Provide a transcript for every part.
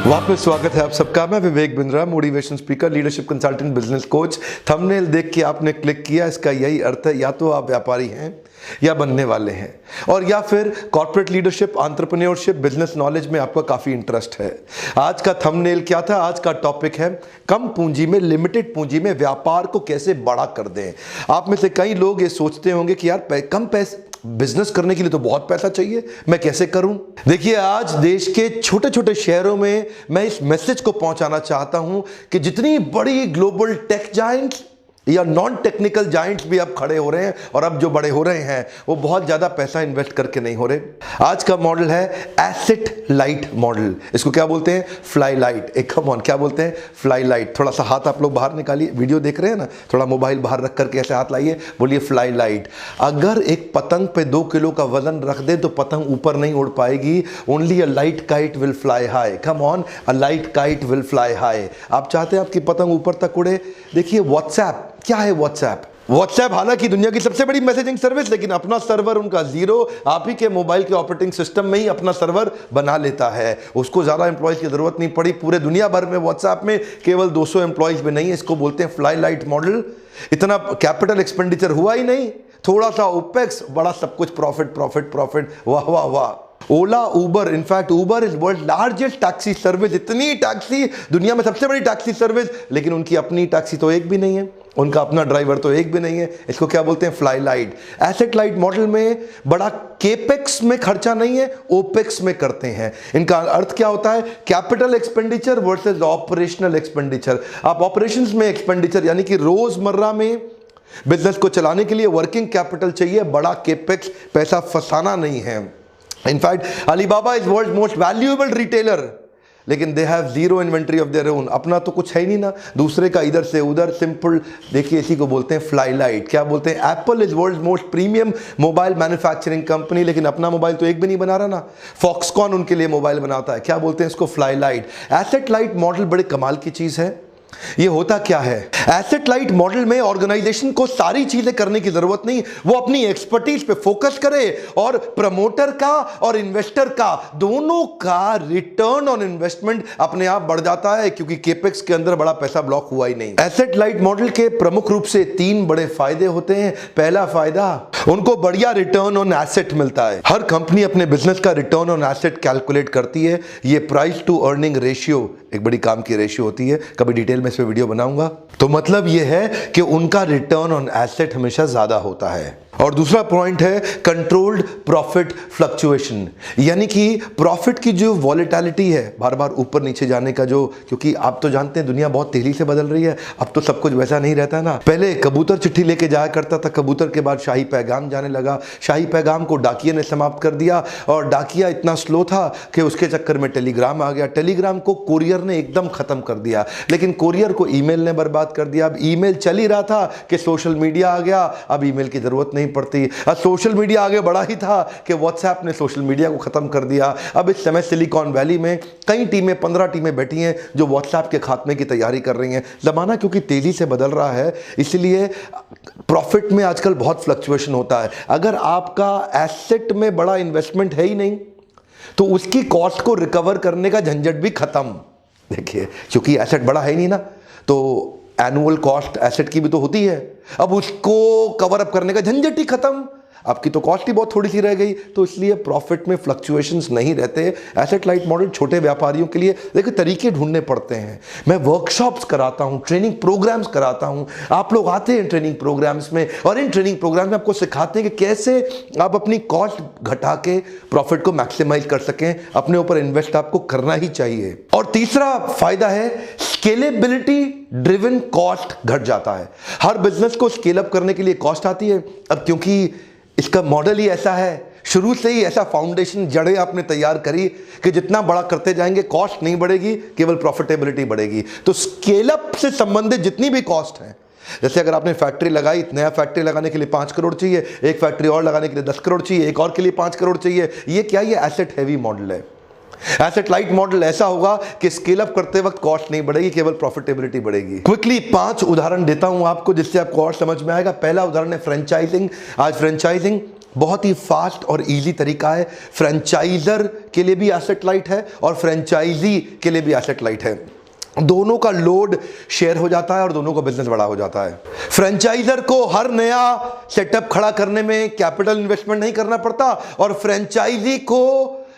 वापस स्वागत है आप सबका। मैं Vivek Bindra, motivation speaker, leadership consultant, business coach. Thumbnail देख के आपने क्लिक किया, इसका यही अर्थ है या तो आप व्यापारी हैं या बनने वाले हैं, और या फिर corporate leadership, entrepreneurship, business knowledge में आपका काफ़ी इंटरेस्ट है। आज का थंबनेल क्या था? आज का टॉपिक है कम पूंजी में, लिमिटेड पूंजी में व्यापार को कैसे बड़ा कर दें। आप में से कई लोग ये सोचते होंगे कि यार कम पैसे, बिजनेस करने के लिए तो बहुत पैसा चाहिए, मैं कैसे करूं? देखिए, आज देश के छोटे छोटे शहरों में मैं इस मैसेज को पहुंचाना चाहता हूं कि जितनी बड़ी ग्लोबल टेक जायंट्स या नॉन टेक्निकल जायंट्स भी अब खड़े हो रहे हैं, और अब जो बड़े हो रहे हैं वो बहुत ज्यादा पैसा इन्वेस्ट करके नहीं हो रहे। आज का मॉडल है एसेट लाइट मॉडल। इसको क्या बोलते हैं? Fly light. एक कम ऑन, क्या बोलते हैं? Fly light. थोड़ा सा हाथ आप लोग बाहर निकालिए, वीडियो देख रहे हैं ना, थोड़ा मोबाइल बाहर रख करके ऐसे हाथ लाइए, बोलिए फ्लाई लाइट। अगर एक पतंग पे 2 किलो का वजन रख दे तो पतंग ऊपर नहीं उड़ पाएगी। Only a light kite will fly high. Come on, a light kite will fly high. आप चाहते हैं आपकी पतंग ऊपर तक उड़े? देखिए, व्हाट्सएप क्या है? व्हाट्सएप हालांकि दुनिया की सबसे बड़ी मैसेजिंग सर्विस, लेकिन अपना सर्वर उनका जीरो। आप ही के मोबाइल के ऑपरेटिंग सिस्टम में ही अपना सर्वर बना लेता है। उसको ज्यादा एम्प्लॉयज की जरूरत नहीं पड़ी। पूरे दुनिया भर में व्हाट्सएप में केवल 200 एम्प्लॉयज में नहीं है। इसको बोलते हैं फ्लाई लाइट मॉडल। इतना कैपिटल एक्सपेंडिचर हुआ ही नहीं, थोड़ा सा ओपेक्स, बड़ा सब कुछ प्रॉफिट प्रॉफिट प्रॉफिट। वाह वाह वाह। Ola, Uber, in fact Uber is world largest taxi service. इतनी टैक्सी, दुनिया में सबसे बड़ी टैक्सी सर्विस, लेकिन उनकी अपनी टैक्सी तो एक भी नहीं है, उनका अपना ड्राइवर तो एक भी नहीं है। इसको क्या बोलते हैं? Fly light. Asset light model में बड़ा केपेक्स में खर्चा नहीं है, ओपेक्स में करते हैं। इनका अर्थ क्या होता है? Capital expenditure versus operational expenditure. आप ऑपरेशंस में एक्सपेंडिचर यानी कि रोजमर्रा में बिजनेस को चलाने के लिए वर्किंग कैपिटल चाहिए, बड़ा केपेक्स, पैसा फंसाना नहीं है। In fact Alibaba is world most valuable retailer, लेकिन they have zero inventory of their own. अपना तो कुछ है ही नहीं ना, दूसरे का इधर से उधर, सिंपल। देखिए, इसी को बोलते हैं फ्लाई लाइट। क्या बोलते हैं? Apple is world most premium mobile manufacturing company, लेकिन अपना मोबाइल तो एक भी नहीं बना रहा ना। फॉक्सकॉन उनके लिए मोबाइल बनाता है। क्या बोलते हैं इसको? Fly light. Asset light model बड़े कमाल की चीज है। ये होता क्या है? एसेट लाइट मॉडल में ऑर्गेनाइजेशन को सारी चीजें करने की जरूरत नहीं, वो अपनी एक्सपर्टीज पे फोकस करे, और प्रमोटर का और इन्वेस्टर का, दोनों का रिटर्न ऑन इन्वेस्टमेंट अपने आप बढ़ जाता है, क्योंकि केपेक्स के अंदर बड़ा पैसा ब्लॉक हुआ ही नहीं। एसेट लाइट मॉडल के प्रमुख रूप से 3 बड़े फायदे होते हैं। पहला फायदा, उनको बढ़िया रिटर्न ऑन एसेट मिलता है। हर कंपनी अपने बिजनेस का रिटर्न ऑन एसेट कैलकुलेट करती है। ये प्राइस टू अर्निंग रेशियो एक बड़ी काम की रेशियो होती है, कभी डिटेल में इस पे वीडियो बनाऊंगा। तो मतलब ये है कि उनका रिटर्न ऑन एसेट हमेशा ज्यादा होता है। और दूसरा पॉइंट है कंट्रोल्ड प्रॉफिट फ्लक्चुएशन, यानी कि प्रॉफिट की जो वॉलेटिलिटी है, बार बार ऊपर नीचे जाने का जो, क्योंकि आप तो जानते हैं दुनिया बहुत तेजी से बदल रही है, अब तो सब कुछ वैसा नहीं रहता ना। पहले कबूतर चिट्ठी लेके जाया करता था, कबूतर के बाद शाही पैगाम जाने लगा, शाही पैगाम को डाकिये ने समाप्त कर दिया, और डाकिया इतना स्लो था कि उसके चक्कर में टेलीग्राम आ गया। टेलीग्राम को कोरियर ने एकदम खत्म कर दिया, लेकिन कोरियर को ईमेल ने बर्बाद कर दिया। अब ईमेल चल ही रहा था कि सोशल मीडिया आ गया, अब ईमेल की जरूरत नहीं पड़ती। अब सोशल मीडिया आगे बढ़ा ही था कि व्हाट्सएप ने सोशल मीडिया को खत्म कर दिया। अब इस समय सिलिकॉन वैली में कई टीमें, 15 टीमें बैठी हैं जो व्हाट्सएप के खात्मे की तैयारी कर रही हैं। जमाना क्योंकि तेजी से बदल रहा है, इसलिए प्रॉफिट में आजकल बहुत फ्लक्चुएशन होता है। अगर आपका एसेट में बड़ा इन्वेस्टमेंट है ही नहीं, तो उसकी कॉस्ट को रिकवर करने का झंझट भी खत्म। देखिए, क्योंकि एसेट बड़ा है ही नहीं ना, तो एनुअल कॉस्ट एसेट की भी तो होती है, अब उसको कवर अप करने का झंझट ही खत्म। आपकी तो कॉस्ट ही बहुत थोड़ी सी रह गई, तो इसलिए प्रॉफिट में फ्लक्चुएशंस नहीं रहते। एसेट लाइट मॉडल छोटे व्यापारियों के लिए देखिए तरीके ढूंढने पड़ते हैं। मैं वर्कशॉप्स कराता हूं, ट्रेनिंग प्रोग्राम्स कराता हूं, आप लोग आते हैं ट्रेनिंग प्रोग्राम्स में, और इन ट्रेनिंग प्रोग्राम्स में आपको सिखाते हैं कि कैसे आप अपनी कॉस्ट घटा के प्रॉफिट को मैक्सिमाइज कर सकें। अपने ऊपर इन्वेस्ट आपको करना ही चाहिए। और तीसरा फायदा है स्केलेबिलिटी ड्रिवन कॉस्ट घट जाता है। हर बिजनेस को स्केल अप करने के लिए कॉस्ट आती है। अब क्योंकि इसका मॉडल ही ऐसा है, शुरू से ही ऐसा फाउंडेशन, जड़ें आपने तैयार करी कि जितना बड़ा करते जाएंगे कॉस्ट नहीं बढ़ेगी, केवल प्रॉफिटेबिलिटी बढ़ेगी। तो स्केल अप से संबंधित जितनी भी कॉस्ट है, जैसे अगर आपने फैक्ट्री लगाई, नया फैक्ट्री लगाने के लिए 5 करोड़ चाहिए, एक फैक्ट्री और लगाने के लिए 10 करोड़ चाहिए, एक और के लिए 5 करोड़ चाहिए। ये क्या? ये एसेट हैवी मॉडल है। एसेट लाइट मॉडल ऐसा होगा कि स्केल अप करते वक्त कॉस्ट नहीं बढ़ेगी, केवल प्रॉफिटेबिलिटी बढ़ेगी। क्विकली 5 उदाहरण देता हूं आपको, जिससे आपको और समझ में आएगा। पहला उदाहरण है फ्रेंचाइजिंग। आज फ्रेंचाइजिंग बहुत ही फास्ट और इजी तरीका है। फ्रेंचाइजर के लिए भी एसेट लाइट है और फ्रेंचाइजी के लिए भी एसेट लाइट है। दोनों का लोड शेयर हो जाता है और दोनों का बिजनेस बड़ा हो जाता है। फ्रेंचाइजर को हर नया सेटअप खड़ा करने में कैपिटल इन्वेस्टमेंट नहीं करना पड़ता और फ्रेंचाइजी को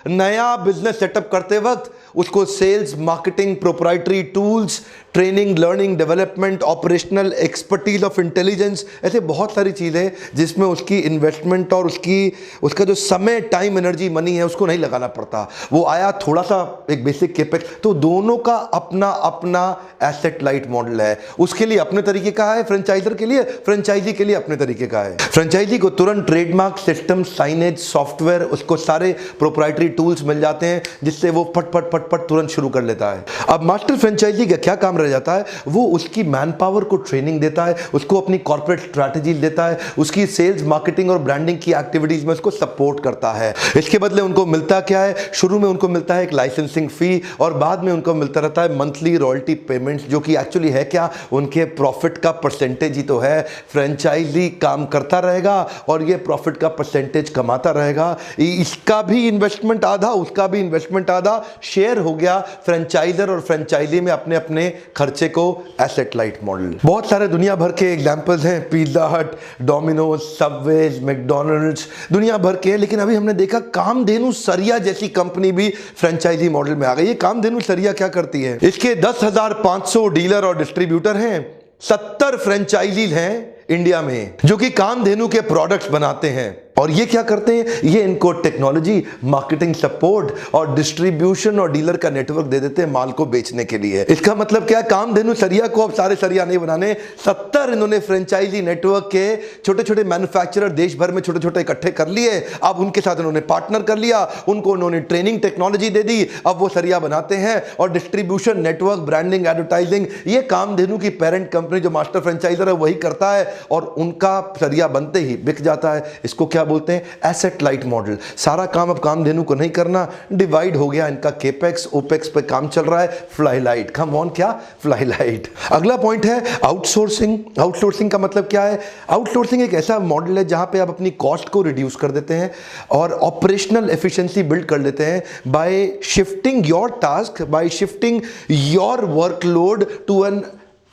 नया बिजनेस सेटअप करते वक्त उसको sales, marketing, proprietary tools, training, learning, development, operational expertise of intelligence, ऐसे बहुत सारी चीज़ें जिसमें उसकी इन्वेस्टमेंट और उसका जो समय, टाइम, एनर्जी, मनी है उसको नहीं लगाना पड़ता। वो आया थोड़ा सा एक बेसिक केपेक्स। तो दोनों का अपना अपना एसेट लाइट मॉडल है। उसके लिए अपने तरीके का है, फ्रेंचाइजर के लिए, फ्रेंचाइजी के लिए अपने तरीके का है। फ्रेंचाइजी को तुरंत ट्रेडमार्क, सिस्टम, साइनेज, सॉफ्टवेयर, उसको सारे प्रोप्राइटरी टूल्स मिल जाते हैं जिससे वो फट फट फट फट तुरंत शुरू कर लेता है। अब मास्टर फ्रेंचाइजी का क्या काम रह जाता है? वो उसकी मैन पावर को ट्रेनिंग देता है, उसको अपनी कॉर्पोरेट स्ट्रैटेजी देता है, उसकी सेल्स, मार्केटिंग और ब्रांडिंग की एक्टिविटीज में उसको सपोर्ट करता है। इसके बदले उनको मिलता क्या है? शुरू में उनको मिलता है एक लाइसेंसिंग फी और बाद में उनको मिलता रहता है मंथली रॉयल्टी पेमेंट्स, जो कि एक्चुअली है क्या? उनके प्रॉफिट का परसेंटेज ही तो है। फ्रेंचाइजी काम करता रहेगा और ये प्रॉफिट का परसेंटेज कमाता रहेगा। इसका भी इन्वेस्टमेंट आधा, उसका भी इन्वेस्टमेंट आधा, शेयर हो गया फ्रेंचाइजर और फ्रेंचाइजी में अपने अपने खर्चे को। एसेट लाइट मॉडल बहुत सारे दुनिया भर के एग्जांपल्स हैं, पिज्जा हट, डोमिनोज, सबवेज, मैकडॉनल्ड्स, दुनिया भर के। लेकिन अभी हमने देखा कामधेनु सरिया जैसी कंपनी भी फ्रेंचाइजी मॉडल में आ गई है। कामधेनु सरिया क्या करती है? इसके 10,500 डीलर और डिस्ट्रीब्यूटर हैं, 70 फ्रेंचाइजीज हैं इंडिया में जो कि कामधेनु के प्रोडक्ट्स बनाते हैं। और ये क्या करते हैं? ये इनको टेक्नोलॉजी, मार्केटिंग सपोर्ट और डिस्ट्रीब्यूशन और डीलर का नेटवर्क दे देते हैं माल को बेचने के लिए। इसका मतलब क्या है? कामधेनु सरिया को अब सारे सरिया नहीं बनाने, 70 इन्होंने फ्रेंचाइजी नेटवर्क के छोटे छोटे मैन्युफैक्चरर देश भर में छोटे छोटे इकट्ठे कर लिए। अब उनके साथ इन्होंने पार्टनर कर लिया, उनको उन्होंने ट्रेनिंग, टेक्नोलॉजी दे दी। अब वो सरिया बनाते हैं और डिस्ट्रीब्यूशन, नेटवर्क, ब्रांडिंग, एडवर्टाइजिंग ये कामधेनु की पेरेंट कंपनी जो मास्टर फ्रेंचाइजर है वही करता है और उनका सरिया बनते ही बिक जाता है। इसको क्या बोलते हैं? Asset light model. सारा काम अब कामधेनु को नहीं करना, डिवाइड हो गया इनका केपेक्स, ओपेक्स पे काम चल रहा है। फ्लाई लाइट, कम ऑन, क्या? Fly light. अगला पॉइंट है आउटसोर्सिंग। आउटसोर्सिंग का मतलब क्या है? आउटसोर्सिंग एक ऐसा मॉडल है जहां पे आप अपनी कॉस्ट को रिड्यूस कर देते हैं और ऑपरेशनल एफिशिएंसी बिल्ड कर लेते हैं by shifting your task, by shifting your workload to an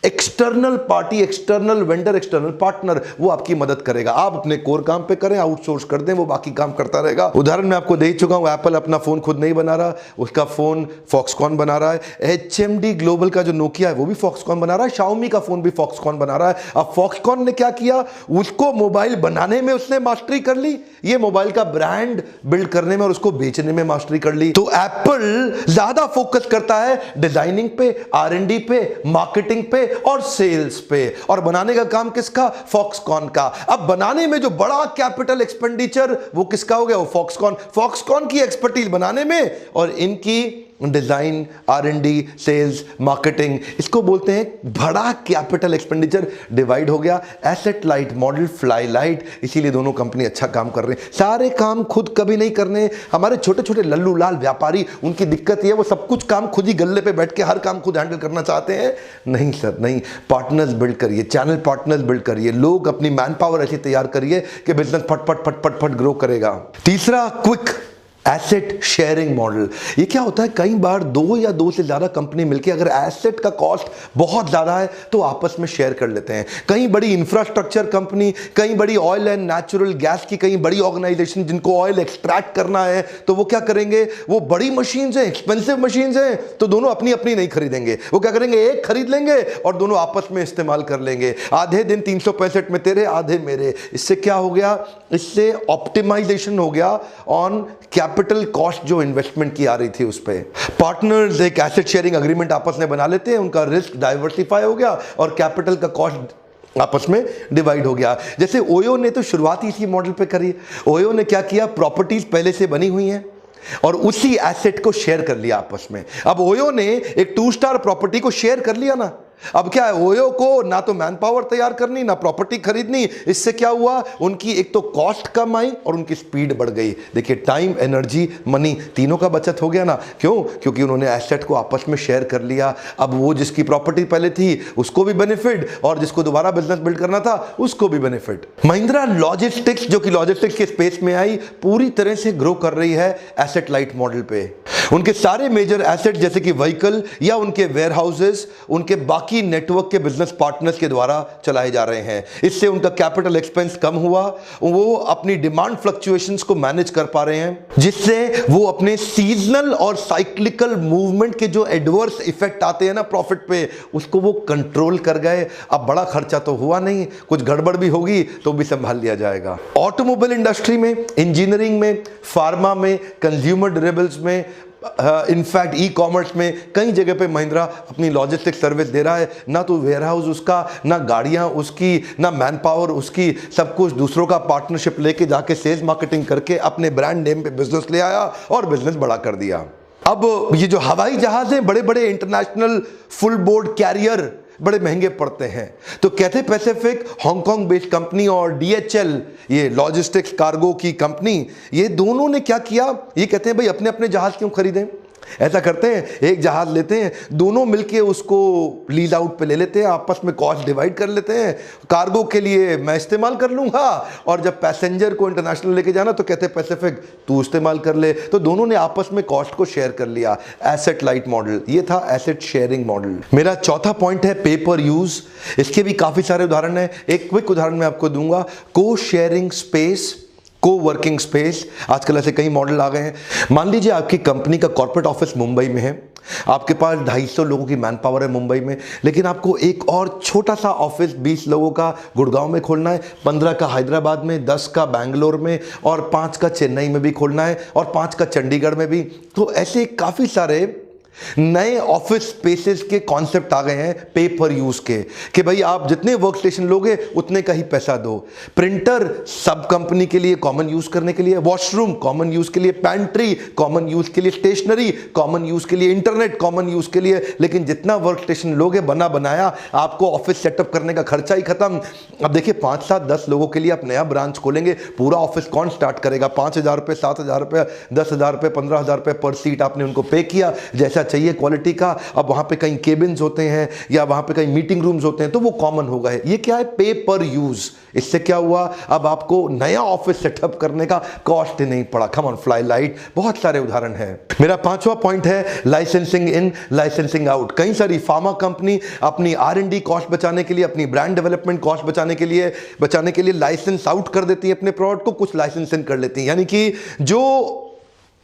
external party, external vendor, external partner. वो आपकी मदद करेगा। आप अपने कोर काम पे करें, आउटसोर्स कर दें, वो बाकी काम करता रहेगा। उदाहरण मैं आपको दे ही चुका हूं, एप्पल अपना फोन खुद नहीं बना रहा, उसका फोन फॉक्सकॉन बना रहा है। HMD ग्लोबल का जो नोकिया है वो भी फॉक्सकॉन बना रहा है, शाओमी का फोन भी फॉक्सकॉन बना रहा है। अब फॉक्सकॉन ने क्या किया? उसको मोबाइल बनाने में उसने मास्टरी कर ली, ये मोबाइल का ब्रांड बिल्ड करने में और उसको बेचने में मास्टरी कर ली। तो एप्पल ज्यादा फोकस करता है डिजाइनिंग पे, R&D पे, मार्केटिंग पे और सेल्स पे, और बनाने का काम किसका? फॉक्सकॉन का। अब बनाने में जो बड़ा कैपिटल एक्सपेंडिचर वो किसका हो गया? वो फॉक्सकॉन। फॉक्सकॉन की एक्सपर्टीज बनाने में और इनकी डिजाइन, R&D, सेल्स, मार्केटिंग, इसको बोलते हैं बड़ा कैपिटल एक्सपेंडिचर। डिवाइड हो गया, asset light model, fly light. इसीलिए दोनों कंपनी अच्छा काम कर रहे हैं। सारे काम खुद कभी नहीं करने। हमारे छोटे छोटे लल्लू लाल व्यापारी, उनकी दिक्कत ये, वो सब कुछ काम खुद ही गल्ले पे बैठ के हर काम खुद हैंडल करना चाहते हैं। नहीं सर, नहीं। पार्टनर्स बिल्ड करिए, चैनल पार्टनर्स बिल्ड करिए, लोग अपनी मैन पावर ऐसी तैयार करिए कि बिजनेस फट फट फट फट फट ग्रो करेगा। तीसरा, क्विक एसेट शेयरिंग मॉडल। ये क्या होता है? कई बार दो या दो से ज्यादा कंपनी मिलकर अगर एसेट का कॉस्ट बहुत ज्यादा है तो आपस में शेयर कर लेते हैं। कई बड़ी इंफ्रास्ट्रक्चर कंपनी, कई बड़ी ऑयल एंड नेचुरल गैस की कई बड़ी ऑर्गेनाइजेशन जिनको ऑयल एक्सट्रैक्ट करना है, तो वो क्या करेंगे? वो बड़ी मशीन्स हैं, एक्सपेंसिव मशीन्स हैं, तो दोनों अपनी अपनी नहीं खरीदेंगे। वो क्या करेंगे? एक खरीद लेंगे और दोनों आपस में इस्तेमाल कर लेंगे। आधे दिन 365 में तेरे, आधे मेरे। इससे क्या हो गया? इससे ऑप्टिमाइजेशन हो गया ऑन कैपिटल कॉस्ट जो इन्वेस्टमेंट की आ रही थी उस पे। पार्टनर्स एक एसेट शेयरिंग एग्रीमेंट आपस में बना लेते हैं, उनका रिस्क डाइवर्सिफाई हो गया और कैपिटल का कॉस्ट आपस में डिवाइड हो गया। जैसे ओयो ने तो शुरुआत ही इसी मॉडल पे करी। ओयो ने क्या किया? प्रॉपर्टीज पहले से बनी हुई हैं और उसी एसेट को शेयर कर लिया आपस में। अब ओयो ने एक 2 स्टार प्रॉपर्टी को शेयर कर लिया ना, अब क्या है, ओयो को ना तो मैन पावर तैयार करनी, ना प्रॉपर्टी खरीदनी। इससे क्या हुआ, उनकी एक तो कॉस्ट कम आई और उनकी स्पीड बढ़ गई। देखिए, टाइम, एनर्जी, मनी, तीनों का बचत हो गया ना। क्यों? क्योंकि उन्होंने एसेट को आपस में शेयर कर लिया। अब वो जिसकी प्रॉपर्टी पहले थी उसको भी बेनिफिट, और जिसको दोबारा बिजनेस बिल्ड करना था उसको भी बेनिफिट। महिंद्रा लॉजिस्टिक्स, जो कि लॉजिस्टिक्स के स्पेस में आई, पूरी तरह से ग्रो कर रही है एसेट लाइट मॉडल पे। उनके सारे मेजर एसेट जैसे कि व्हीकल या उनके वेयर हाउसेस उनके बाकी नेटवर्क के बिजनेस पार्टनर्स के द्वारा चलाए जा रहे हैं। इससे उनका कैपिटल एक्सपेंस कम हुआ, वो अपनी डिमांड फ्लक्चुएशंस को मैनेज कर पा रहे हैं, जिससे वो अपने सीजनल और साइक्लिकल मूवमेंट के जो एडवर्स इफेक्ट आते हैं ना प्रॉफिट पे, उसको वो कंट्रोल कर गए। अब बड़ा खर्चा तो हुआ नहीं, कुछ गड़बड़ भी होगी तो भी संभाल लिया जाएगा। ऑटोमोबाइल इंडस्ट्री में, इंजीनियरिंग में, फार्मा में, कंज्यूमर ड्यूरेबल्स में, इनफैक्ट ई कॉमर्स में कई जगह पे महिंद्रा अपनी लॉजिस्टिक सर्विस दे रहा है। ना तो वेयर हाउस उसका, ना गाड़ियां उसकी, ना मैन पावर उसकी, सब कुछ दूसरों का पार्टनरशिप लेके जाके सेल्स मार्केटिंग करके अपने ब्रांड नेम पे बिजनेस ले आया और बिजनेस बड़ा कर दिया। अब ये जो हवाई जहाज हैं, बड़े बड़े इंटरनेशनल फुल बोर्ड कैरियर बड़े महंगे पड़ते हैं, तो Cathay Pacific Hong Kong based company और DHL, ये लॉजिस्टिक्स कार्गो की कंपनी, ये दोनों ने क्या किया, ये कहते हैं भाई अपने अपने जहाज क्यों खरीदें। ऐसा करते हैं, एक जहाज लेते हैं, दोनों मिलके उसको लीज आउट पे ले लेते हैं, आपस में कॉस्ट डिवाइड कर लेते हैं। कार्गो के लिए मैं इस्तेमाल कर लूंगा, और जब पैसेंजर को इंटरनेशनल लेके जाना तो कहते हैं पैसिफिक तू इस्तेमाल कर ले। तो दोनों ने आपस में कॉस्ट को शेयर कर लिया। एसेट लाइट मॉडल, ये था एसेट शेयरिंग मॉडल। मेरा चौथा पॉइंट है पे पर यूज। इसके भी काफी सारे उदाहरण है, एक क्विक उदाहरण मैं आपको दूंगा। को शेयरिंग स्पेस, को वर्किंग स्पेस, आजकल ऐसे कई मॉडल आ गए हैं। मान लीजिए आपकी कंपनी का कॉर्पोरेट ऑफिस मुंबई में है, आपके पास 250 लोगों की मैन पावर है मुंबई में, लेकिन आपको एक और छोटा सा ऑफिस 20 लोगों का गुड़गांव में खोलना है, 15 का हैदराबाद में, 10 का बैंगलोर में, और 5 का चेन्नई में भी खोलना है, और 5 का चंडीगढ़ में भी। तो ऐसे काफ़ी सारे नए ऑफिस स्पेसेस के कॉन्सेप्ट आ गए हैं पे पर यूज के, कि भाई आप जितने वर्क स्टेशन लोगे उतने का ही पैसा दो। प्रिंटर सब कंपनी के लिए कॉमन यूज करने के लिए, वॉशरूम कॉमन यूज के लिए, पैंट्री कॉमन यूज के लिए, स्टेशनरी कॉमन यूज के लिए, इंटरनेट कॉमन यूज के लिए। लेकिन जितना वर्क स्टेशन लोगे बना बनाया, आपको ऑफिस सेटअप करने का खर्चा ही खत्म। अब देखिए 5, 7, 10 लोगों के लिए आप नया ब्रांच खोलेंगे, पूरा ऑफिस कौन स्टार्ट करेगा? 5,000 रुपये, 7,000 रुपये, 10,000 रुपये, 15,000 रुपये पर सीट आपने उनको पे किया, जैसा चाहिए क्वालिटी का। अब वहां पे कहीं केबिन्स होते हैं या वहां पे कहीं मीटिंग रूम्स होते हैं, तो वो कॉमन हो गए। ये क्या है? पे पर यूज। इससे क्या हुआ, अब आपको नया ऑफिस सेटअप करने का कॉस्ट ही नहीं पड़ा। कम ऑन, फ्लाई लाइट, बहुत सारे उदाहरण हैं। मेरा 5वां पॉइंट है लाइसेंसिंग इन, लाइसेंसिंग आउट। कई सारी फार्मा कंपनी अपनी R&D कॉस्ट बचाने के लिए, अपनी ब्रांड डेवलपमेंट कॉस्ट बचाने के लिए लाइसेंस आउट कर देती है अपने प्रोडक्ट को, कुछ लाइसेंस इन कर लेती है। यानी कि जो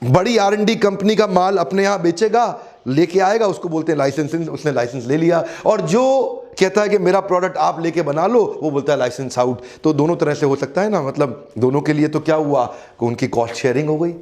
बड़ी R&D कंपनी का माल अपने यहां बेचेगा, लेके आएगा, उसको बोलते हैं लाइसेंसिंग, उसने लाइसेंस ले लिया। और जो कहता है कि मेरा प्रोडक्ट आप लेके बना लो, वो बोलता है लाइसेंस आउट। तो दोनों तरह से हो सकता है ना, मतलब दोनों के लिए तो क्या हुआ कि उनकी कॉस्ट शेयरिंग हो गई।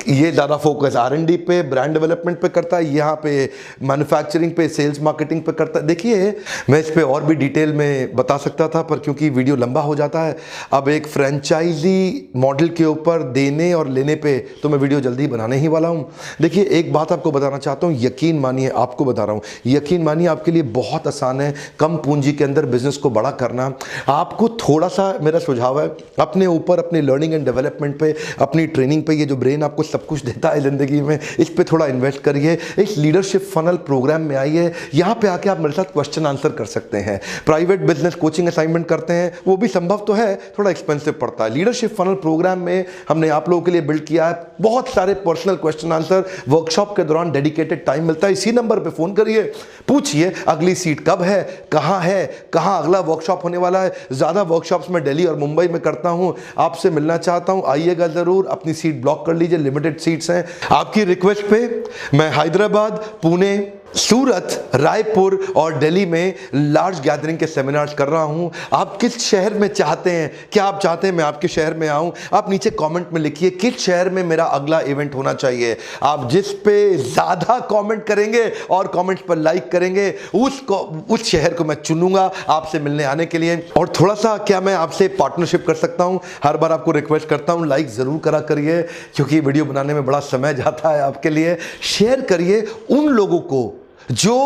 ये ज़्यादा फोकस R&D पे, ब्रांड डेवलपमेंट पे करता है, यहाँ पे मैन्युफैक्चरिंग पे, सेल्स मार्केटिंग पे करता है। देखिए मैं इस पर और भी डिटेल में बता सकता था, पर क्योंकि वीडियो लंबा हो जाता है, अब एक फ्रेंचाइजी मॉडल के ऊपर देने और लेने पे तो मैं वीडियो जल्दी बनाने ही वाला हूँ। देखिए एक बात आपको बताना चाहता हूँ, यकीन मानिए, आपको बता रहा हूँ, यकीन मानिए आपके लिए बहुत आसान है कम पूंजी के अंदर बिजनेस को बड़ा करना। आपको थोड़ा सा मेरा सुझाव है, अपने ऊपर, अपने लर्निंग एंड डेवलपमेंट पे, अपनी ट्रेनिंग पे, ये जो ब्रेन आपको सब कुछ देता है जिंदगी में, इस पे थोड़ा इन्वेस्ट करिए। इस लीडरशिप फनल प्रोग्राम में आइए, यहाँ पे आके आप मेरे साथ क्वेश्चन आंसर कर सकते हैं। प्राइवेट बिजनेस कोचिंग असाइनमेंट करते हैं, वो भी संभव तो है, थोड़ा एक्सपेंसिव पड़ता है। लीडरशिप फनल प्रोग्राम में हमने आप लोगों के लिए बिल्ड किया है बहुत सारे पर्सनल क्वेश्चन आंसर। वर्कशॉप के दौरान डेडिकेटेड टाइम मिलता है, इसी नंबर पे फोन करिए, पूछिए अगली सीट कब है, कहाँ अगला वर्कशॉप होने वाला है। ज़्यादा वर्कशॉप्स मैं दिल्ली और मुंबई में करता हूं, आपसे मिलना चाहता हूं, आइएगा ज़रूर। अपनी सीट ब्लॉक कर लीजिए, लिमिटेड सीट्स हैं। आपकी रिक्वेस्ट पे मैं हैदराबाद, पुणे, सूरत, रायपुर और दिल्ली में लार्ज गैदरिंग के सेमिनार्स कर रहा हूं। आप किस शहर में चाहते हैं, क्या आप चाहते हैं मैं आपके शहर में आऊं? आप नीचे कमेंट में लिखिए किस शहर में मेरा अगला इवेंट होना चाहिए। आप जिस पे ज़्यादा कमेंट करेंगे और कमेंट्स पर लाइक करेंगे, उस शहर को मैं चुनूंगा आपसे मिलने आने के लिए। और थोड़ा सा क्या मैं आपसे पार्टनरशिप कर सकता हूं? हर बार आपको रिक्वेस्ट करता हूं, लाइक ज़रूर करा करिए, क्योंकि वीडियो बनाने में बड़ा समय जाता है आपके लिए। शेयर करिए उन लोगों को जो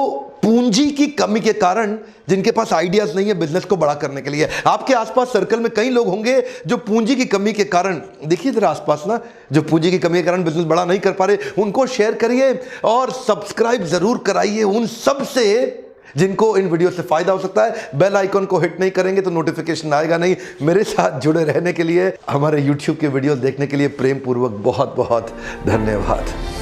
पूंजी की कमी के कारण जिनके पास आइडियाज नहीं है बिजनेस को बड़ा करने के लिए। आपके आसपास सर्कल में कई लोग होंगे जो पूंजी की कमी के कारण, देखिए इधर आसपास ना, जो पूंजी की कमी के कारण बिजनेस बड़ा नहीं कर पा रहे, उनको शेयर करिए और सब्सक्राइब जरूर कराइए उन सब से जिनको इन वीडियो से फायदा हो सकता है। बेल आइकन को हिट नहीं करेंगे तो नोटिफिकेशन आएगा नहीं। मेरे साथ जुड़े रहने के लिए, हमारे YouTube के वीडियो देखने के लिए प्रेम पूर्वक बहुत बहुत धन्यवाद।